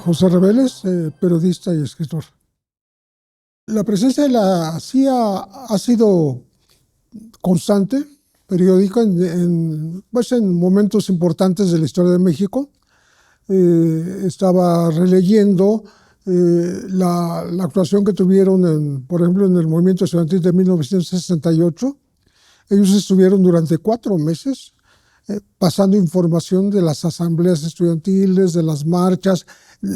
José Reveles, periodista y escritor. La presencia de la CIA ha sido constante, periódica, pues en momentos importantes de la historia de México. Estaba releyendo la actuación que tuvieron, por ejemplo, en el movimiento estudiantil de 1968. Ellos estuvieron durante 4 meses pasando información de las asambleas estudiantiles, de las marchas,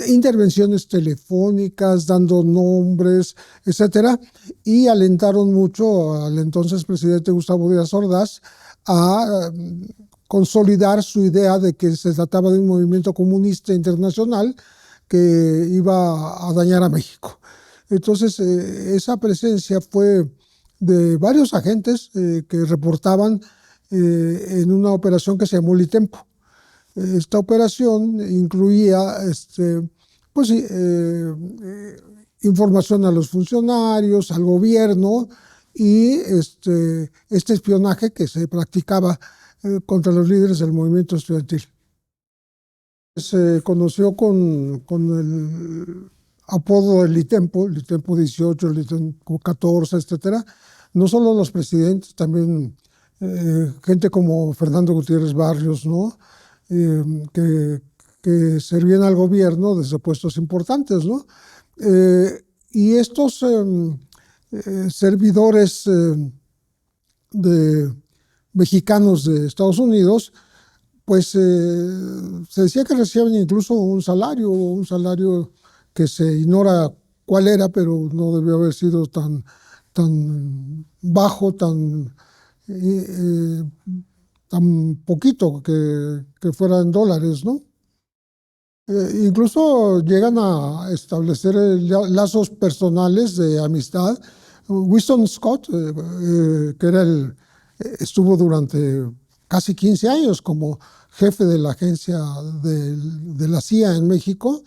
intervenciones telefónicas, dando nombres, etcétera, y alentaron mucho al entonces presidente Gustavo Díaz Ordaz a consolidar su idea de que se trataba de un movimiento comunista internacional que iba a dañar a México. Entonces, esa presencia fue de varios agentes que reportaban en una operación que se llamó Litempo. Esta operación incluía pues, información a los funcionarios, al gobierno y este espionaje que se practicaba contra los líderes del movimiento estudiantil. Se conoció con el apodo de Litempo, Litempo 18, Litempo 14, etcétera. No solo los presidentes, también gente como Fernando Gutiérrez Barrios, ¿no? Que servían al gobierno desde puestos importantes, ¿no? Y estos servidores mexicanos de Estados Unidos, pues se decía que recibían incluso un salario que se ignora cuál era, pero no debió haber sido tan bajo, tan poquito que fuera en dólares, ¿no? Incluso llegan a establecer lazos personales de amistad. Winston Scott, que estuvo durante casi 15 años como jefe de la agencia de la CIA en México,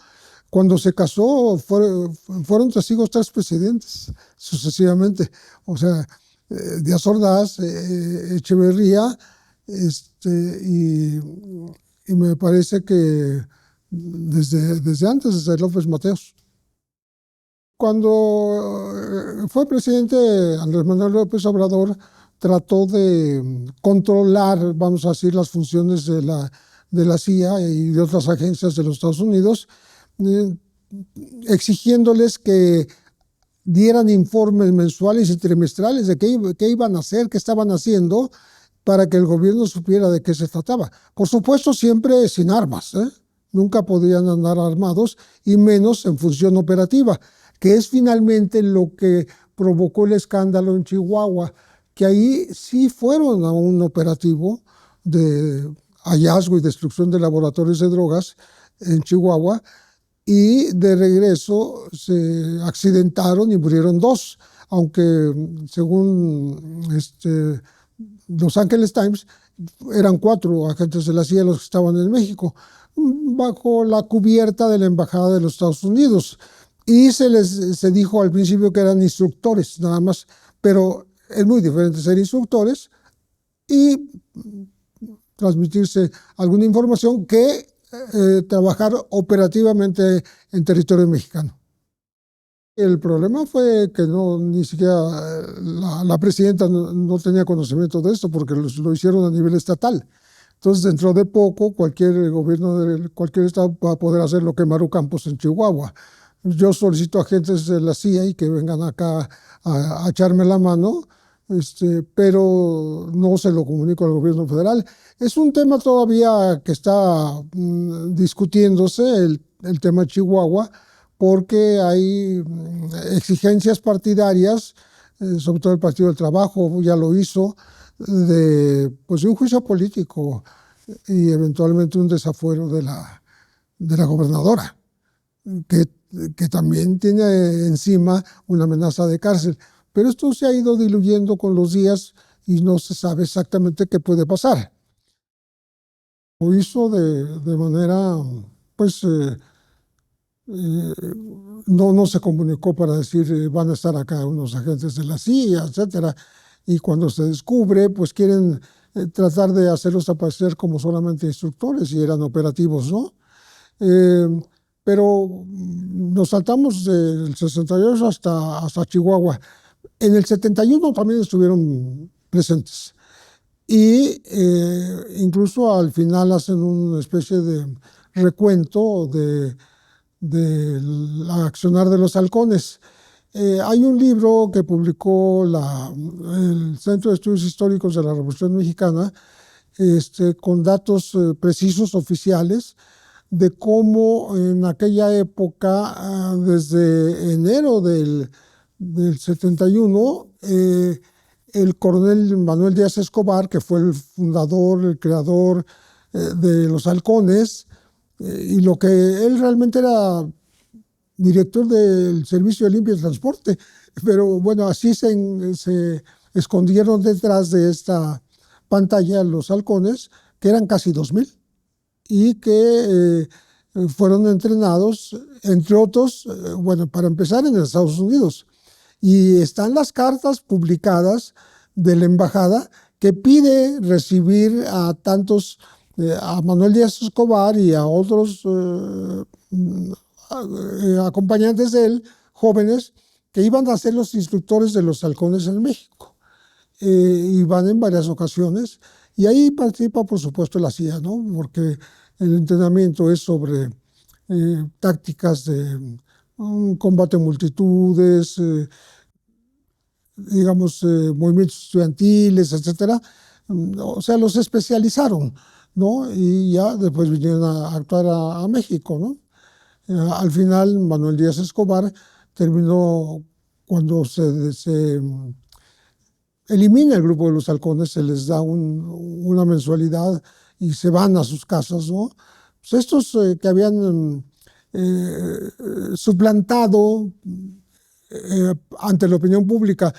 cuando se casó fueron testigos 3 presidentes sucesivamente. O sea, Díaz Ordaz, Echeverría, y me parece que desde antes, desde López Mateos. Cuando fue presidente Andrés Manuel López Obrador, trató de controlar, vamos a decir, las funciones de la CIA y de otras agencias de los Estados Unidos, exigiéndoles que dieran informes mensuales y trimestrales de qué iban a hacer, qué estaban haciendo, para que el gobierno supiera de qué se trataba. Por supuesto, siempre sin armas, ¿eh? Nunca podían andar armados, y menos en función operativa, que es finalmente lo que provocó el escándalo en Chihuahua, que ahí sí fueron a un operativo de hallazgo y destrucción de laboratorios de drogas en Chihuahua, y de regreso se accidentaron y murieron 2, aunque según Los Angeles Times eran 4 agentes de la CIA los que estaban en México, bajo la cubierta de la Embajada de los Estados Unidos. Y se dijo al principio que eran instructores nada más, pero es muy diferente ser instructores y transmitirse alguna información que trabajar operativamente en territorio mexicano. El problema fue que ni siquiera la presidenta no tenía conocimiento de esto, porque lo hicieron a nivel estatal. Entonces, dentro de poco, cualquier gobierno de cualquier estado va a poder hacer lo que Maru Campos en Chihuahua. Yo solicito a agentes de la CIA y que vengan acá a echarme la mano, pero no se lo comunico al gobierno federal. Es un tema todavía que está discutiéndose, el tema Chihuahua, porque hay exigencias partidarias, sobre todo el Partido del Trabajo ya lo hizo, de un juicio político y eventualmente un desafuero de la gobernadora, que también tiene encima una amenaza de cárcel. Pero esto se ha ido diluyendo con los días y no se sabe exactamente qué puede pasar. Lo hizo de manera, no se comunicó para decir van a estar acá unos agentes de la CIA, etcétera. Y cuando se descubre, pues quieren tratar de hacerlos aparecer como solamente instructores, y eran operativos, ¿no? pero nos saltamos del 68 hasta Chihuahua. En el 71 también estuvieron presentes. Y incluso al final hacen una especie de recuento del accionar de los halcones. Hay un libro que publicó el Centro de Estudios Históricos de la Revolución Mexicana, con datos precisos, oficiales, de cómo en aquella época, desde enero del 71, el coronel Manuel Díaz Escobar, que fue el fundador, el creador de los halcones, y lo que él realmente era director del Servicio de Limpia y Transporte, pero bueno, así se escondieron detrás de esta pantalla los halcones, que eran casi 2000 y que fueron entrenados, entre otros, bueno, para empezar en Estados Unidos. Y están las cartas publicadas de la embajada que pide recibir a tantos, a Manuel Díaz Escobar y a otros acompañantes de él, jóvenes, que iban a ser los instructores de los halcones en México. Y van en varias ocasiones. Y ahí participa, por supuesto, la CIA, ¿no? Porque el entrenamiento es sobre tácticas de combate a multitudes, digamos, movimientos estudiantiles, etcétera. O sea, los especializaron, ¿no? Y ya después vinieron a actuar a México, ¿no? Al final, Manuel Díaz Escobar terminó cuando se elimina el grupo de los halcones, se les da una mensualidad y se van a sus casas, ¿no? Pues estos que habían suplantado ante la opinión pública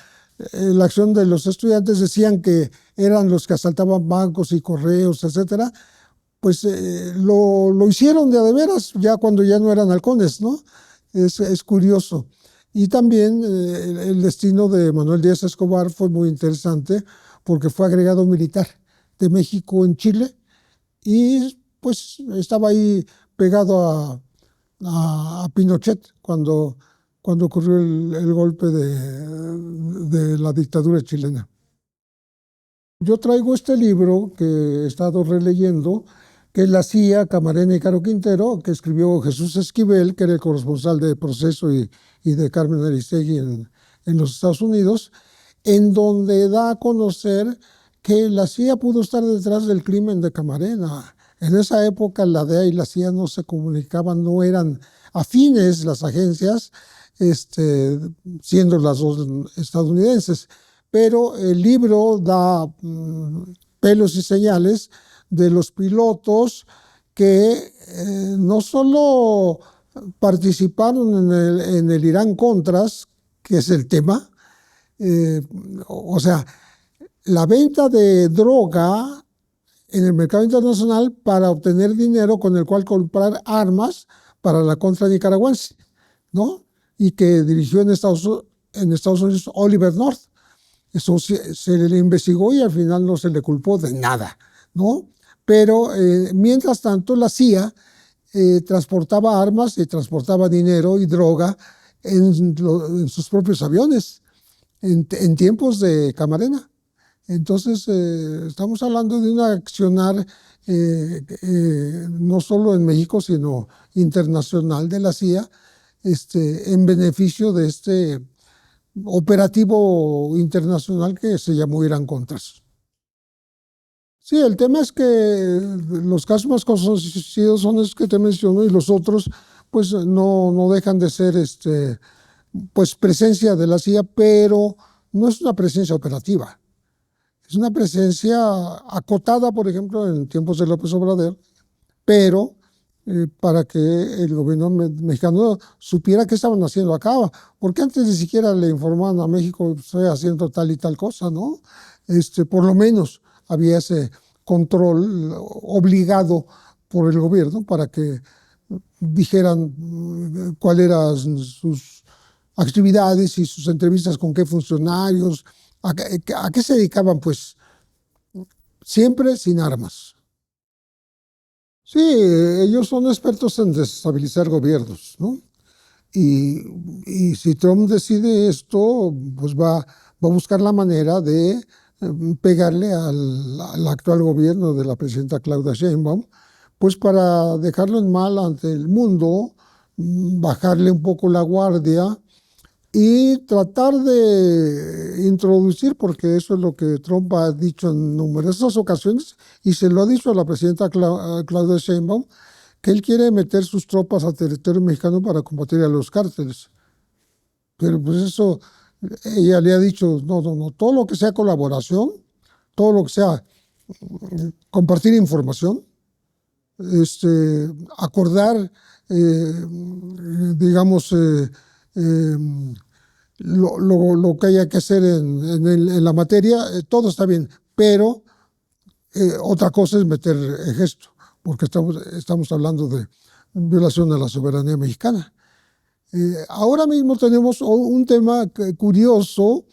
la acción de los estudiantes, decían que eran los que asaltaban bancos y correos, etcétera, pues lo hicieron de veras ya cuando ya no eran halcones, ¿no? Es curioso. Y también el destino de Manuel Díaz Escobar fue muy interesante porque fue agregado militar de México en Chile y pues estaba ahí pegado a Pinochet cuando ocurrió el golpe de la dictadura chilena. Yo traigo este libro que he estado releyendo, que es La CIA, Camarena y Caro Quintero, que escribió Jesús Esquivel, que era el corresponsal de Proceso y de Carmen Aristegui en los Estados Unidos, en donde da a conocer que la CIA pudo estar detrás del crimen de Camarena. En esa época la DEA y la CIA no se comunicaban, no eran afines las agencias, siendo las dos estadounidenses. Pero el libro da pelos y señales de los pilotos que no solo participaron en el Irán-Contras, que es el tema, o sea, la venta de droga en el mercado internacional para obtener dinero con el cual comprar armas para la contra nicaragüense, ¿no? Y que dirigió en Estados Unidos Oliver North. Eso se le investigó y al final no se le culpó de nada, ¿no? Pero mientras tanto la CIA transportaba armas y transportaba dinero y droga en sus propios aviones en tiempos de Camarena. Entonces estamos hablando de un accionar no solo en México, sino internacional de la CIA en beneficio de este operativo internacional que se llamó Irán-Contras. Sí, el tema es que los casos más conocidos son los que te menciono y los otros pues no dejan de ser pues presencia de la CIA, pero no es una presencia operativa. Es una presencia acotada, por ejemplo, en tiempos de López Obrador, pero para que el gobierno mexicano supiera qué estaban haciendo acá, porque antes ni siquiera le informaban a México, estoy haciendo tal y tal cosa, ¿no? Por lo menos había ese control obligado por el gobierno para que dijeran cuáles eran sus actividades y sus entrevistas con qué funcionarios, a qué se dedicaban, pues siempre sin armas. Sí, ellos son expertos en desestabilizar gobiernos, ¿no? Y, y si Trump decide esto, pues va a buscar la manera de pegarle al actual gobierno de la presidenta Claudia Sheinbaum, pues para dejarlo en mal ante el mundo, bajarle un poco la guardia y tratar de introducir, porque eso es lo que Trump ha dicho en numerosas ocasiones, y se lo ha dicho a la presidenta Claudia Sheinbaum, que él quiere meter sus tropas al territorio mexicano para combatir a los cárteles. Pero pues eso, ella le ha dicho, no, no, no, todo lo que sea colaboración, todo lo que sea compartir información, acordar, digamos, eh, lo que haya que hacer en la materia, todo está bien, pero otra cosa es meter ejército, porque estamos hablando de violación de la soberanía mexicana. Ahora mismo tenemos un tema curioso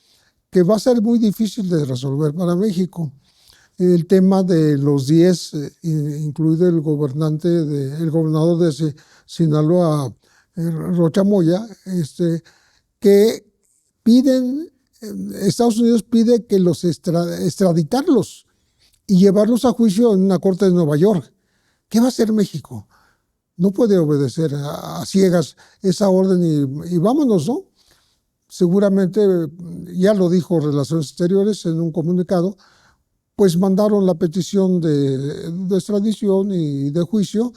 que va a ser muy difícil de resolver para México. El tema de los 10, incluido el gobernador de Sinaloa, Rocha Moya, que piden, Estados Unidos pide que los extraditarlos y llevarlos a juicio en una corte de Nueva York. ¿Qué va a hacer México? No puede obedecer a ciegas esa orden y vámonos, ¿no? Seguramente, ya lo dijo Relaciones Exteriores en un comunicado, pues mandaron la petición de extradición y de juicio,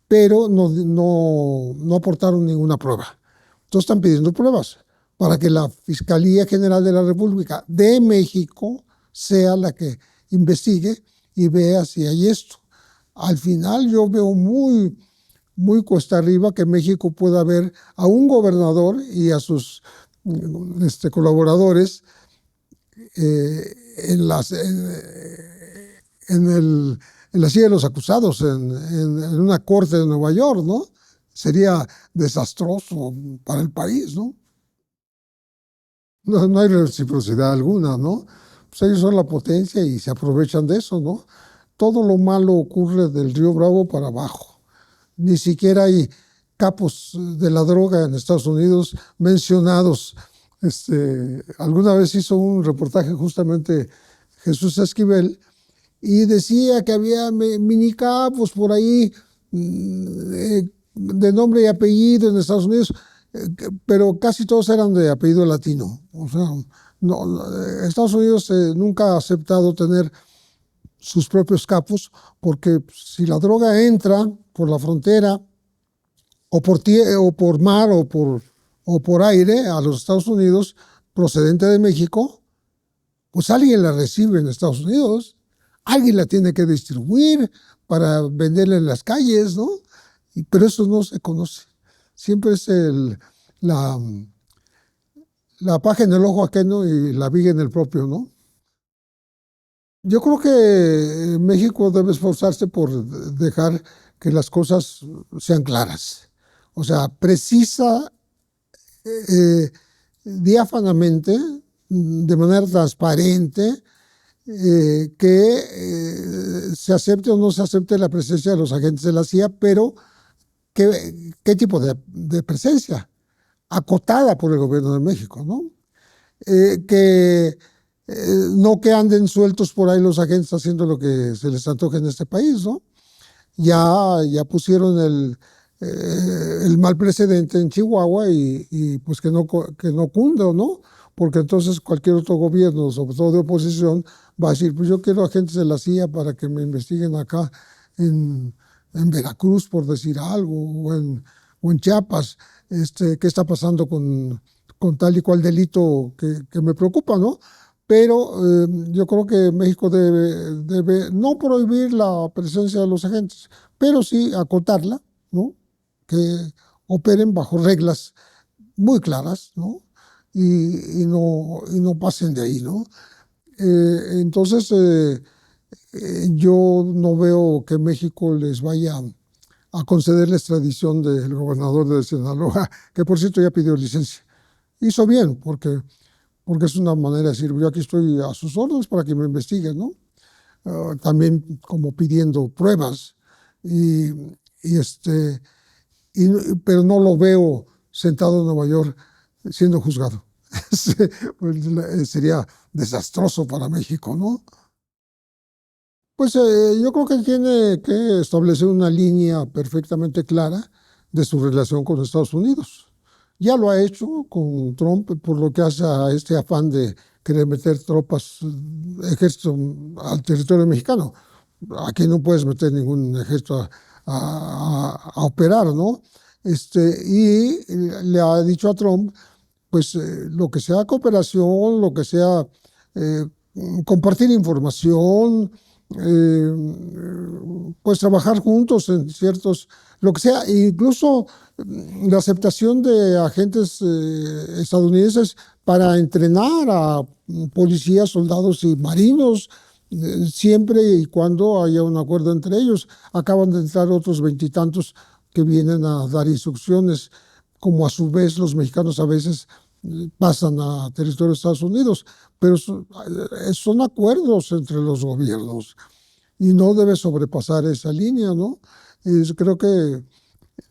pero no aportaron ninguna prueba. Entonces están pidiendo pruebas para que la Fiscalía General de la República de México sea la que investigue y vea si hay esto. Al final yo veo muy cuesta arriba que México pueda ver a un gobernador y a sus colaboradores en la silla de los acusados en una corte de Nueva York, ¿no? Sería desastroso para el país, ¿no? No hay reciprocidad alguna, ¿no? Pues ellos son la potencia y se aprovechan de eso, ¿no? Todo lo malo ocurre del Río Bravo para abajo. Ni siquiera hay capos de la droga en Estados Unidos mencionados. Alguna vez hizo un reportaje justamente Jesús Esquivel y decía que había minicapos por ahí de nombre y apellido en Estados Unidos, pero casi todos eran de apellido latino. O sea, Estados Unidos nunca ha aceptado tener sus propios capos, porque si la droga entra por la frontera o por mar o por aire a los Estados Unidos procedente de México, pues alguien la recibe en Estados Unidos, alguien la tiene que distribuir para venderla en las calles, ¿no? Pero eso no se conoce. Siempre es la, la paja en el ojo ajeno y la viga en el propio, ¿no? Yo creo que México debe esforzarse por dejar que las cosas sean claras. O sea, precisa, eh, diáfanamente, de manera transparente, que se acepte o no se acepte la presencia de los agentes de la CIA, pero ¿qué tipo de presencia? Acotada por el gobierno de México, ¿no? Que no que anden sueltos por ahí los agentes haciendo lo que se les antoje en este país, ¿no? Ya pusieron el mal precedente en Chihuahua y pues que no cunda, ¿no? Porque entonces cualquier otro gobierno, sobre todo de oposición, va a decir, pues yo quiero agentes de la CIA para que me investiguen acá en, en Veracruz, por decir algo, o en Chiapas, qué está pasando con tal y cual delito que me preocupa, ¿no? Pero yo creo que México debe no prohibir la presencia de los agentes, pero sí acotarla, ¿no? Que operen bajo reglas muy claras, ¿no? Y no pasen de ahí, ¿no? Entonces, yo no veo que México les vaya a conceder la extradición del gobernador de Sinaloa, que por cierto ya pidió licencia. Hizo bien, porque es una manera de decir, yo aquí estoy a sus órdenes para que me investiguen, ¿no? También como pidiendo pruebas. y, y pero no lo veo sentado en Nueva York siendo juzgado. Sería desastroso para México, ¿no? Pues yo creo que tiene que establecer una línea perfectamente clara de su relación con Estados Unidos. Ya lo ha hecho con Trump, por lo que hace a este afán de querer meter tropas, ejército al territorio mexicano. Aquí no puedes meter ningún ejército a operar, ¿no? Y le ha dicho a Trump, pues lo que sea cooperación, lo que sea eh, compartir información, pues trabajar juntos en ciertos, lo que sea, incluso la aceptación de agentes estadounidenses para entrenar a policías, soldados y marinos, siempre y cuando haya un acuerdo entre ellos. Acaban de entrar otros veintitantos que vienen a dar instrucciones, como a su vez los mexicanos a veces pasan a territorio de Estados Unidos, pero son acuerdos entre los gobiernos y no debe sobrepasar esa línea, ¿no? Creo que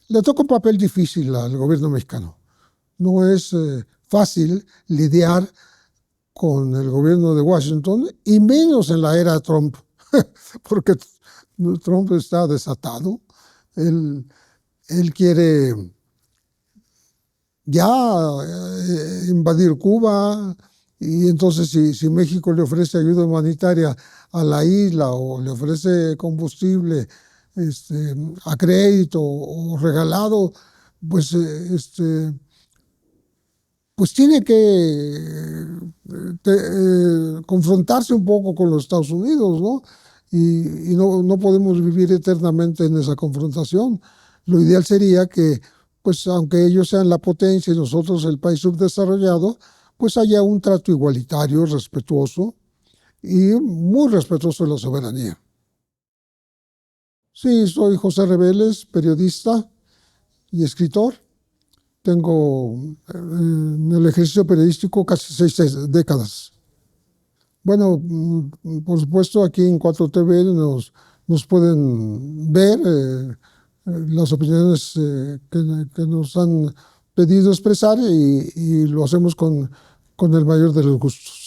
le toca un papel difícil al gobierno mexicano. No es fácil lidiar con el gobierno de Washington y menos en la era Trump, porque Trump está desatado. Él, él quiere ya invadir Cuba, y entonces si México le ofrece ayuda humanitaria a la isla o le ofrece combustible a crédito o regalado, pues, pues tiene que confrontarse un poco con los Estados Unidos, ¿no? Y no podemos vivir eternamente en esa confrontación. Lo ideal sería que, pues aunque ellos sean la potencia y nosotros el país subdesarrollado, pues haya un trato igualitario, respetuoso y muy respetuoso de la soberanía. Sí, soy José Reveles, periodista y escritor. Tengo en el ejercicio periodístico casi 6 décadas. Bueno, por supuesto, aquí en 4TV nos pueden ver las opiniones que nos han pedido expresar y lo hacemos con el mayor de los gustos.